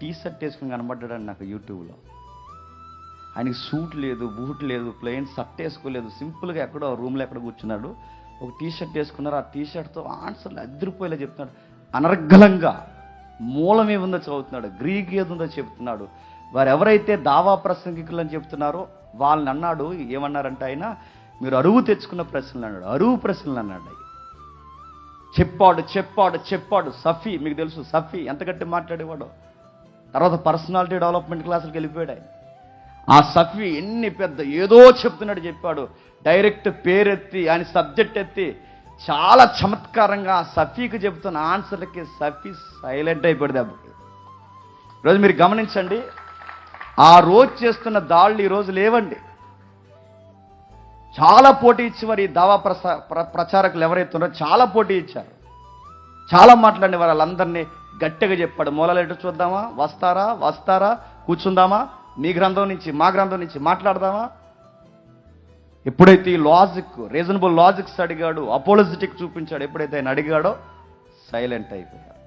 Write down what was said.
T shirt వేసుకుని కనబడ్డాడు నాకు యూట్యూబ్లో. ఆయనకి సూట్ లేదు, బూట్ లేదు, ప్లెయిన్ షర్ట్ వేసుకోలేదు, సింపుల్గా ఎక్కడో రూమ్లో ఎక్కడ కూర్చున్నాడు. ఒక టీ షర్ట్ వేసుకున్నారు. ఆ టీ షర్ట్తో ఆన్సర్లు అదిరిపోయేలా చెప్తున్నాడు. అనర్గళంగా మూలం ఏముందో చదువుతున్నాడు, గ్రీక్ ఏదుందో చెప్తున్నాడు. వారు ఎవరైతే దావా ప్రసంగికులు అని చెప్తున్నారో వాళ్ళని అన్నాడు. ఏమన్నారంటే ఆయన, మీరు అరువు తెచ్చుకున్న ప్రశ్నలు అన్నాడు, అరువు ప్రశ్నలు అన్నాడు. చెప్పాడు చెప్పాడు చెప్పాడు. సఫీ, మీకు తెలుసు సఫీ ఎంత గట్టి మాట్లాడేవాడు. తర్వాత పర్సనాలిటీ డెవలప్మెంట్ క్లాసులకు వెళ్ళిపోయాడు ఆయన. ఆ సఫీ ఎన్ని పెద్ద ఏదో చెప్తున్నాడు, చెప్పాడు. డైరెక్ట్ పేరెత్తి ఆయన సబ్జెక్ట్ ఎత్తి చాలా చమత్కారంగా ఆ సఫీకి చెబుతున్న ఆన్సర్లకి సఫీ సైలెంట్ అయిపోయాడు దెబ్బకి. ఈరోజు మీరు గమనించండి, ఆ రోజు చేస్తున్న దాళ్ళు ఈరోజు లేవండి. చాలా పోటీ ఇచ్చి మరి దావా ప్రచారకులు ఎవరైతే ఉన్నారో చాలా పోటీ ఇచ్చారు, చాలా మాట్లాడిన వాళ్ళందరినీ గట్టిగా చెప్పాడు. మూలాలు చూద్దామా, వస్తారా వస్తారా, కూర్చుందామా, మీ గ్రంథం నుంచి మా గ్రంథం నుంచి మాట్లాడదామా. ఎప్పుడైతే ఈ లాజిక్, రీజనబుల్ లాజిక్స్ అడిగాడు, అపోలజిటిక్ చూపించాడు, ఎప్పుడైతే ఆయన అడిగాడో సైలెంట్ అయిపోయాడు.